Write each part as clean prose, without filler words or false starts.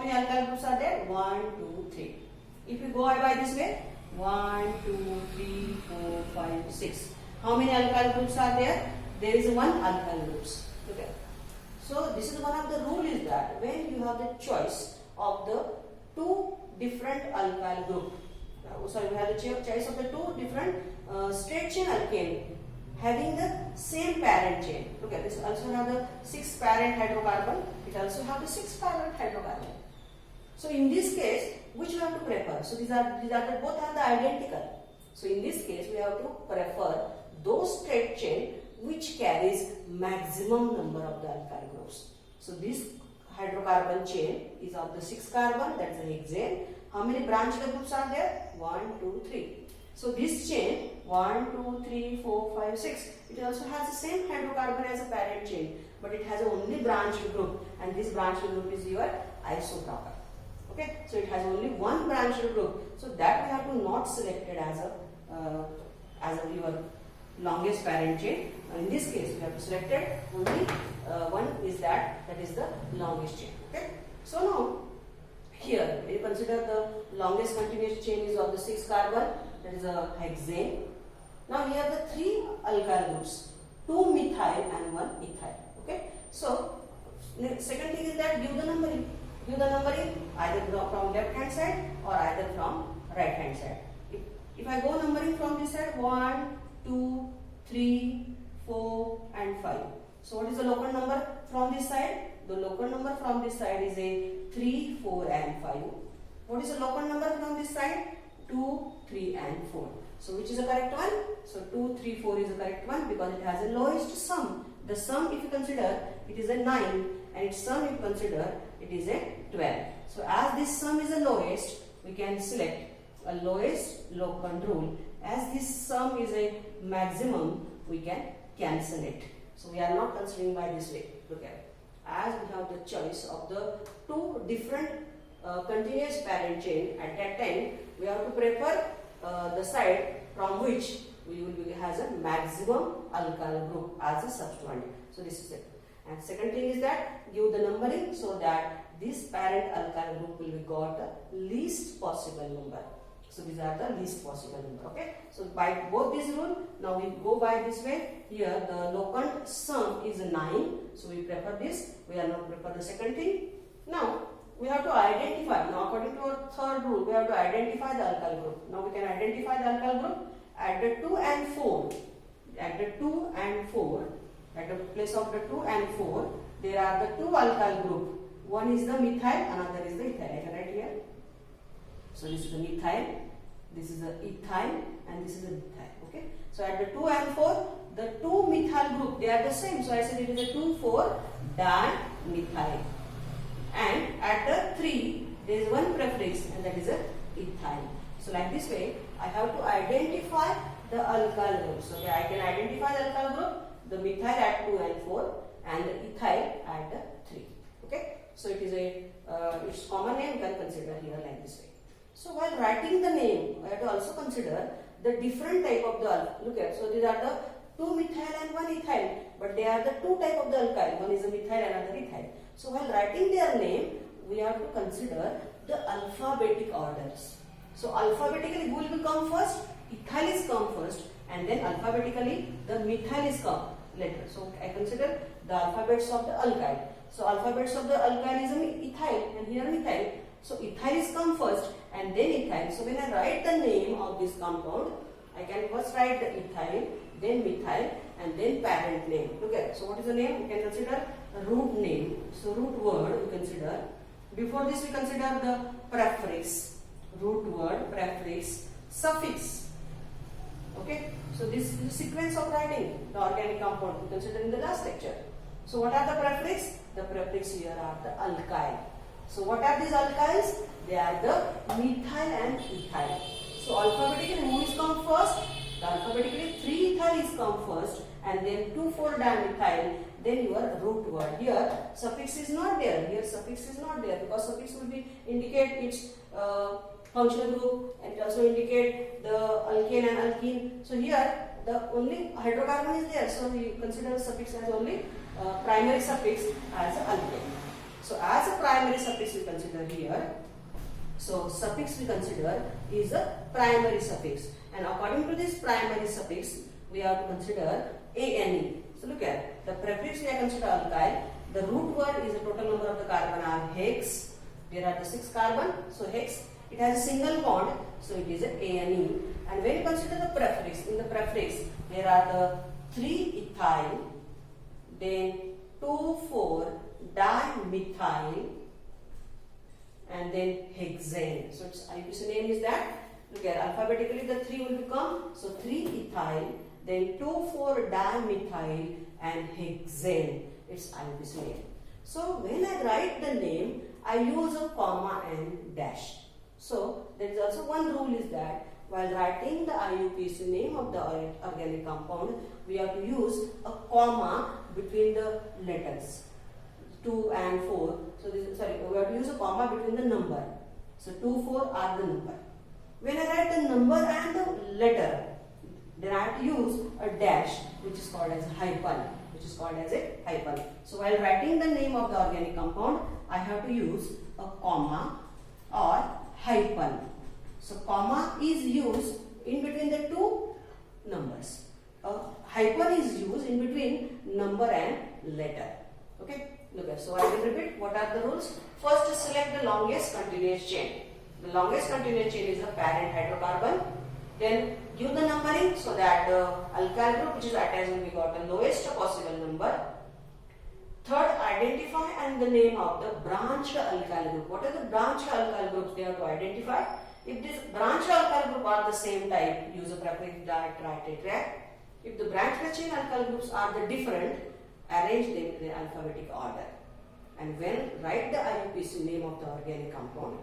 many alkyl groups are there? 1, 2, 3. If you go by this way, 1, 2, 3, 4, 5, 6. How many alkyl groups are there? There is one alkyl groups. Okay. So this is one of the rule is that when you have the choice of the two different alkyl group, sorry, we have the choice of the two different straight chain alkane having the same parent chain. Look at this. Also have the 6 parent hydrocarbon. It also have the 6 parent hydrocarbon. So in this case, which we have to prefer? So these are the both are the identical. So in this case, we have to prefer those straight chain which carries maximum number of the alkyl groups. So this hydrocarbon chain is of the 6 carbon, that is the hexane. How many branched groups are there? 1, 2, 3. So this chain 1, 2, 3, 4, 5, 6. It also has the same hydrocarbon as a parent chain, but it has only branched group, and this branched group is your isoproper. Okay, so it has only one branched group. So that we have to not select it as a your longest parent chain. In this case, we have to select it only one is that is the longest chain. Okay, so now here you consider the longest continuous chain is of the 6 carbon, that is a hexane. Now here are the 3 alkyl groups, 2 methyl and 1 ethyl. Okay, so the second thing is that give the numbering. Give the numbering either from left hand side or either from right hand side. If I go numbering from this side, 1, 2, 3, 4 and 5. So what is the local number from this side? The local number from this side is a 3, 4 and 5. What is the local number from this side? 2, 3 and 4. So which is the correct one? So 2, 3, 4 is the correct one because it has the lowest sum. The sum, if you consider, it is a 9, and its sum if you consider, it is a 12. So as this sum is the lowest, we can select a lowest locant rule. As this sum is a maximum, we can cancel it. So we are not considering by this way. Look at it. As we have the choice of the two different continuous parent chain, at that time we have to prefer the side from which we will be has a maximum alkyl group as a substituent. So this is it. And second thing is that give the numbering so that this parent alkyl group will be got the least possible number. So these are the least possible number. Okay. So by both this rule, now we go by this way. Here the locant sum is 9. So we prefer this. We are not prefer the second thing. Now we have to identify. Now according to our third rule, we have to identify the alkyl group. Now we can identify the alkyl group at the 2 and 4. At the 2 and 4, at the place of the 2 and 4, there are the two alkyl group. One is the methyl, another is the ethyl. I can write here. So this is the methyl, this is the ethyl, and this is the methyl. Okay. So at the 2 and 4, the two methyl group, they are the same. So I said it is a 2,4 dimethyl. And at the 3, there is one prefix, and that is a ethyl. So like this way, I have to identify the alkyl groups. Okay, I can identify the alkyl group, the methyl at 2 and 4, and the ethyl at the 3. Okay. So it is a its common name you can consider here like this way. So while writing the name, I have to also consider the different type of the alkyl. Look at, so these are the 2 methyl and 1 ethyl, but they are the two type of the alkyl. One is a methyl, another ethyl. So while writing their name, we have to consider the alphabetic orders. So alphabetically who will come first? Ethyl is come first, and then alphabetically the methyl is come later. So I consider the alphabets of the alkyl. So alphabets of the alkyl is ethyl, and here methyl. So ethyl is come first and then ethyl. So when I write the name of this compound, I can first write the ethyl, then methyl, and then parent name. Look at it. So what is the name? We can consider a root name. So root word we consider. Before this we consider the prefix. Root word, prefix, suffix. Okay. So this is the sequence of writing the organic compound we considered in the last lecture. So what are the prefix? The prefix here are the alkyl. So what are these alkyls? They are the methyl and ethyl. So alphabetically who is come first? The alphabetically 3 ethyl is come first, and then 2,4-dimethyl, then your root word. Here suffix is not there. Here suffix is not there because suffix will be indicate its functional group, and it also indicate the alkane and alkene. So here the only hydrocarbon is there. So we consider the suffix as only primary suffix as alkane. So as a primary suffix we consider here. So suffix we consider is a primary suffix, and according to this primary suffix we have to consider ane. So look at the prefix we are consider alkyl. The root word is the total number of the carbon are hex. There are the 6 carbon, so hex. It has a single bond, so it is a ane. And when you consider the prefix, in the prefix there are the 3 ethyl, then 2,4-dimethyl, and then hexane. So its IUPAC name is that. Look at alphabetically the 3 will become, so 3 ethyl, then 2,4-dimethyl and hexane. It's IUPAC name. So when I write the name, I use a comma and dash. So there is also one rule is that while writing the IUPAC name of the organic compound, we have to use a comma between the letters 2 and 4. So this is, we have to use a comma between the number. So 2, 4 are the number. When I write the number and the letter, then I have to use a dash, which is called as a hyphen. So while writing the name of the organic compound, I have to use a comma or hyphen. So comma is used in between the two numbers. A hyphen is used in between number and letter. Okay. Look at. So I will repeat. What are the rules? First, select the longest continuous chain. The longest continuous chain is the parent hydrocarbon. Then give the numbering so that the alkyl group which is attached will be got the lowest possible number. Third, identify and the name of the branched alkyl group. What are the branched alkyl groups? They have to identify. If this branched alkyl group are the same type, use a prefix direct, right, tetrad. If the branched chain alkyl groups are the different, arrange them in alphabetic order. And when write the IUPAC name of the organic compound,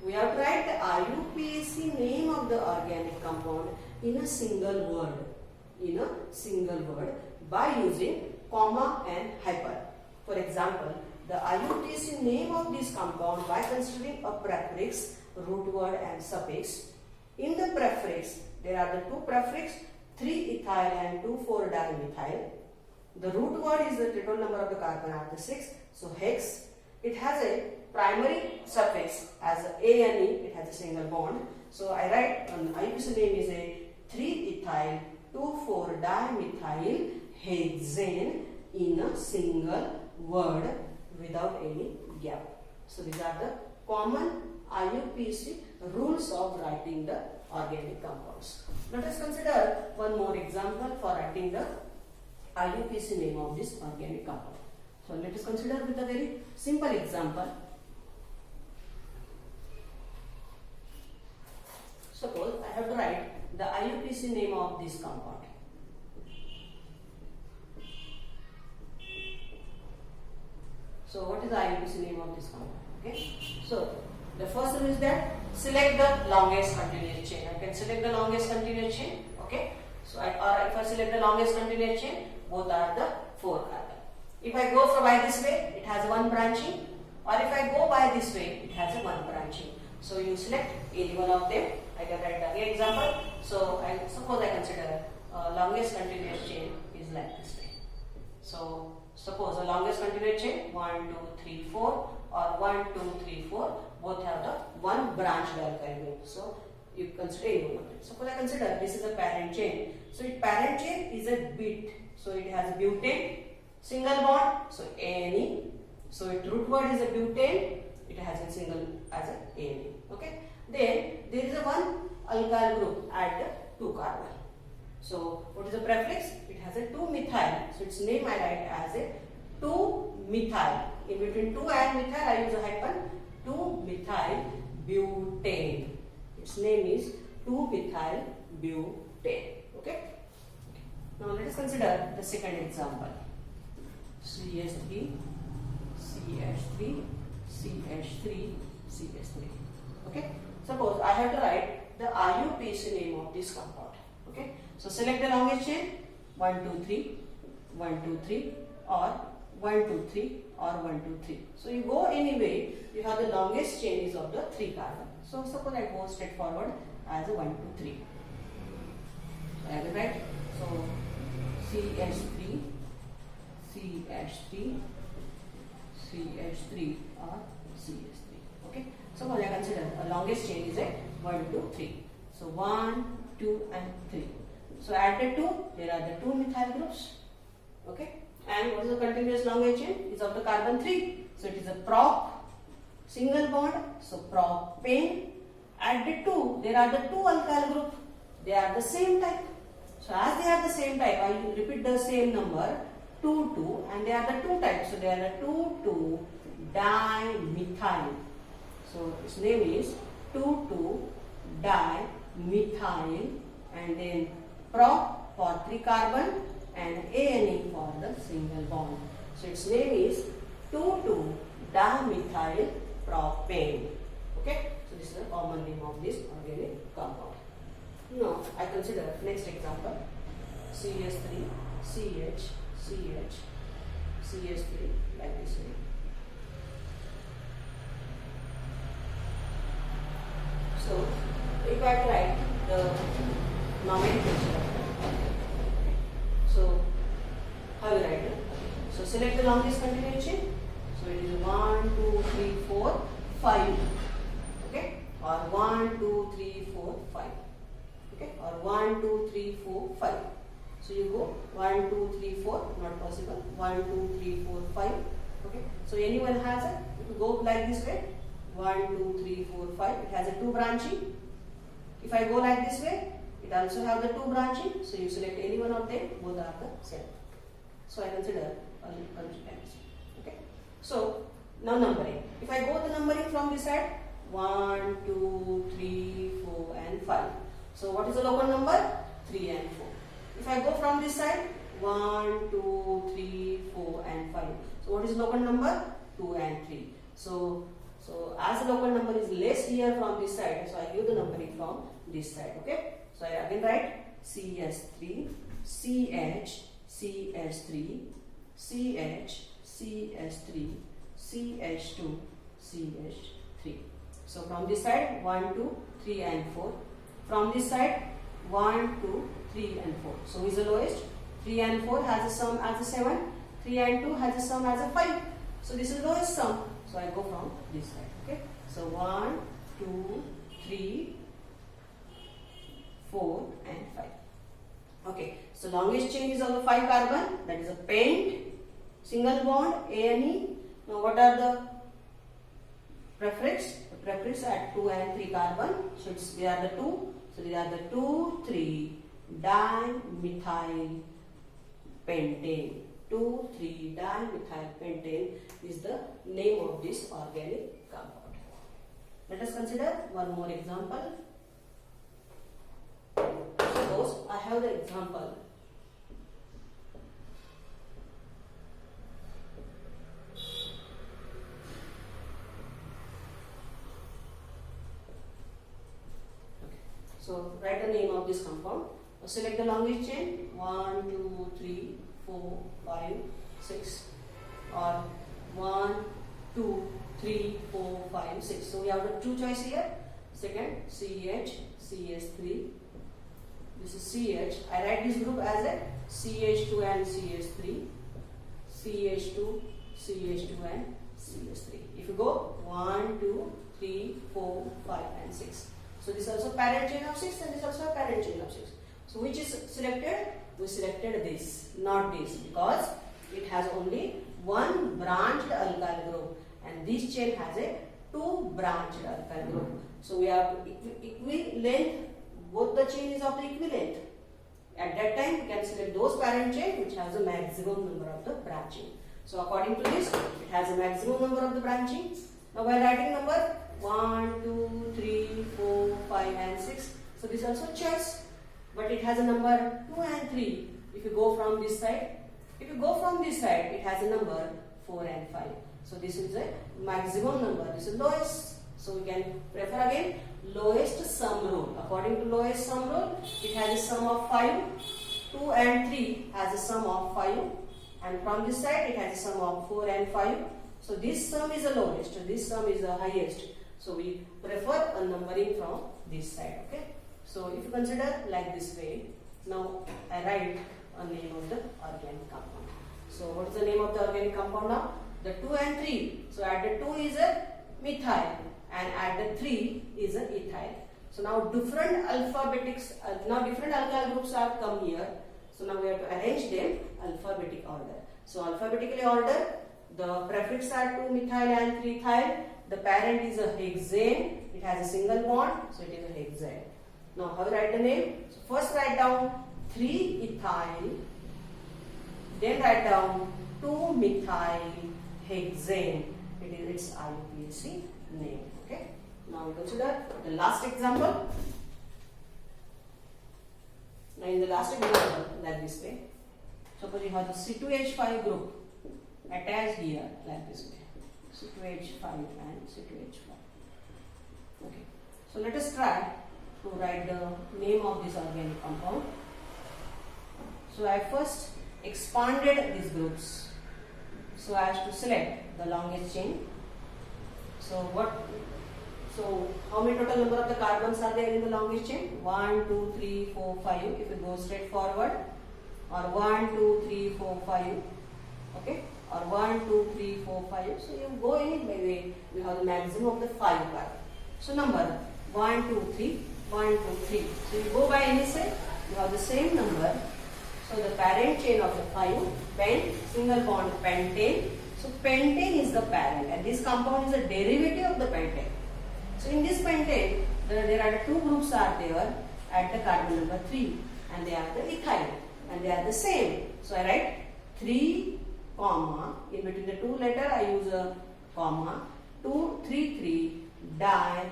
we have to write the IUPAC name of the organic compound in a single word. By using comma and hyphen. For example, the IUPAC name of this compound by considering a prefix, root word and suffix. In the prefix, there are the two prefix, 3 ethyl and 2,4-dimethyl. The root word is the total number of the carbon are the 6. So hex. It has a primary suffix as a ane. It has a single bond. So I write IUPAC name is a 3 ethyl 2,4-dimethyl hexane in a single word without any gap. So these are the common IUPAC rules of writing the organic compounds. Let us consider one more example for writing the IUPAC name of this organic compound. So let us consider with a very simple example. Suppose I have to write the IUPAC name of this compound. So what is the IUPAC name of this compound? Okay. So the first one is that select the longest continuous chain. I can select the longest continuous chain. Okay. So if I select the longest continuous chain, both are the 4 carbon. If I go by this way, it has one branching, or if I go by this way, it has a one branching. So you select any one of them. I can write the example. So I suppose I consider longest continuous chain is like this way. So suppose the longest continuous chain 1, 2, 3, 4, or 1, 2, 3, 4 both have the one branched alkyl group. So you consider any one. Suppose I consider this is a parent chain. So its parent chain is a bit. So it has a butane, single bond. So ane. So its root word is a butane. It has a single as a ane. Okay. Then there is a one alkyl group at the 2 carbon. So what is the prefix? It has a 2-methyl. So its name I write as a 2-methyl. In between 2 and methyl I use a hyphen. 2-methyl butane. Its name is 2-methyl butane. Okay. Now let us consider the second example. CH3, CH3, CH3, CH3. Okay. Suppose I have to write the IUPAC name of this compound. Okay. So select the longest chain 1, 2, 3, 1, 2, 3, or 1, 2, 3, or 1, 2, 3. So you go anyway, you have the longest chain is of the 3 carbon. So suppose I go straight forward as a 1, 2, 3. So I will write. So CH3, CH3, 3H3 or CH3. Okay. So what I consider a longest chain is a 1, 2, 3. So 1, 2 and 3. So add the 2, there are the 2 methyl groups. Okay. And what is the continuous longest chain? Is of the carbon 3. So it is a prop, single bond. So propane. Add the 2, there are the 2 alkyl group. They are the same type. So as they are the same type, I will repeat the same number 2, 2, and they are the 2 types. So they are the 2, 2 dimethyl. So its name is 2, 2 dimethyl, and then prop for 3 carbon and ane for the single bond. So its name is 2, 2 dimethyl propane. Okay. So this is the common name of this organic compound. Now I consider next example, CH3, CH, CH, CH3, like this way. So if I write the nomenclature, so how will I write it? So select the longest continuous chain. So it is 1, 2, 3, 4, 5. Okay, or 1, 2, 3, 4, 5. Okay, or 1, 2, 3, 4, 5. So you go 1, 2, 3, 4, not possible. 1, 2, 3, 4, 5. Okay, so anyone has it? If you go like this way, 1, 2, 3, 4, 5. It has a 2 branching. If I go like this way, it also have the 2 branching. So you select any one of them, both are the same. So I consider okay. So now numbering. If I go the numbering from this side, 1, 2, 3, 4 and 5. So what is the local number? 3 and 4. If I go from this side, 1, 2, 3, 4 and 5. So what is the local number? 2 and 3. So as the local number is less here from this side, so I give the numbering from this side. Okay. So I again write CS3, CH, CH3, CH, CH3, CH2, CH3. So from this side 1, 2, 3 and 4. From this side 1, 2, 3 and 4. So which is the lowest? 3 and 4 has a sum as a 7. 3 and 2 has a sum as a 5. So this is the lowest sum. So I go from this side. Okay. So 1, 2, 3, 4 and 5. Okay. So longest chain is of the 5 carbon. That is a pent, single bond, ane. Now what are the preference? The preference at 2 and 3 carbon. So they are the 2. So they are the 2, 3 dimethyl pentane. 2, 3 dimethyl pentane is the name of this organic compound. Let us consider one more example. Suppose I have the example. So write the name of this compound. Select the longest chain 1, 2, 3, 4, 5, 6, or 1, 2, 3, 4, 5, 6. So we have the 2 choice here. Second, CH, CH3. This is CH. I write this group as a CH2 and CH3, CH2, CH2 and CH3. If you go 1, 2, 3, 4, 5 and 6. So this is also parent chain of 6 and this is also a parent chain of 6. So which is selected? We selected this, not this, because it has only one branched alkyl group and this chain has a 2 branched alkyl group. So we have equi-length, both the chain is of the equi-length. At that time we can select those parent chain which has a maximum number of the branching. So according to this, it has a maximum number of the branching. Now while writing number 1, 2, 3, 4, 5 and 6. So this is also choice. But it has a number 2 and 3. If you go from this side, it has a number 4 and 5. So this is a maximum number. This is lowest. So we can prefer again lowest sum rule. According to lowest sum rule, it has a sum of 5. 2 and 3 has a sum of 5. And from this side, it has a sum of 4 and 5. So this sum is the lowest. This sum is the highest. So we prefer a numbering from this side. Okay. So if you consider like this way, now I write a name of the organic compound. So what is the name of the organic compound now? the 2 and 3. So at the 2 is a methyl and at the 3 is a ethyl. So now different different alkyl groups are come here. So now we have to arrange them alphabetic order. So alphabetically order, the prefix are 2 methyl and 3 ethyl. The parent is a hexane. It has a single bond, so it is a hexane. Now how you write the name? So first write down 3 ethyl, then write down 2 methyl hexane. It is its IUPAC name. Okay. Now we consider the last example. Now in the last example, like this way. Suppose you have the C2H5 group attached here, like this way. C2H5 and C2H5. Okay. So let us try to write the name of this organic compound. So I first expanded these groups so as to select the longest chain. So how many total number of the carbons are there in the longest chain? 1, 2, 3, 4, 5. If you go straight forward, or 1, 2, 3, 4, 5. Okay, or 1, 2, 3, 4, 5. So you go in by way, we have the maximum of the 5 carbon. So number 1, 2, 3, 1, 2, 3. So you go by any side, you have the same number. So the parent chain of the 5, pen, single bond pentane. So pentane is the parent and this compound is a derivative of the pentane. So in this pentane, there are 2 groups are there at the carbon number 3 and they are the ethyl and they are the same. So I write 3, comma, in between the 2 letter I use a comma, 2,3,3 diethyl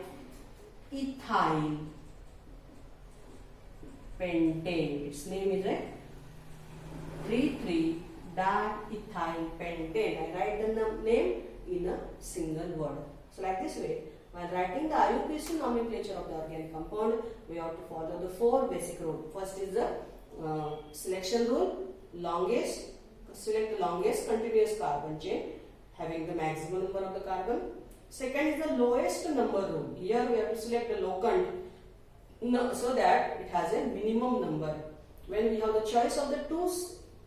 pentane. Its name is a 3,3 diethyl pentane. I write the name in a single word. So like this way, while writing the IUPAC nomenclature of the organic compound, we have to follow the 4 basic rules. First is the selection rule, select the longest continuous carbon chain having the maximum number of the carbon. Second is the lowest number rule. Here we have to select the locant so that it has a minimum number. When we have the choice of the 2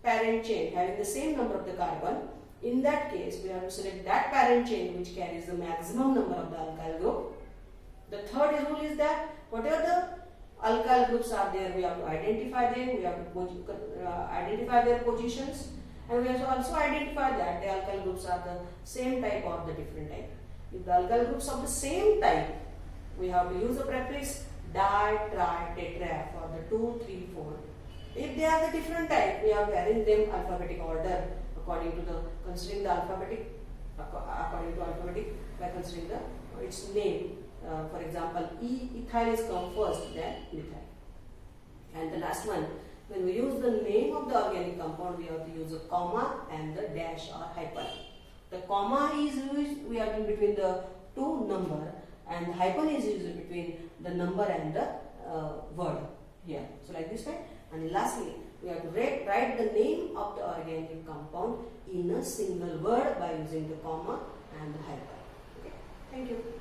parent chain having the same number of the carbon, in that case we have to select that parent chain which carries the maximum number of the alkyl group. The third rule is that whatever the alkyl groups are there, we have to identify them, we have to identify their positions, and we have to also identify that the alkyl groups are the same type or the different type. If the alkyl groups of the same type, we have to use the prefix di, tri, tetra for the 2, 3, 4. If they are the different type, we have to arrange them alphabetic order according to the considering the alphabetic by considering the its name. For example, ethyl is come first, then methyl. And the last one, when we use the name of the organic compound, we have to use a comma and the dash or hyphen. The comma is used, we are in between the 2 number, and the hyphen is used between the number and the word here. So like this way. And lastly, we have to write the name of the organic compound in a single word by using the comma and the hyphen. Okay. Thank you.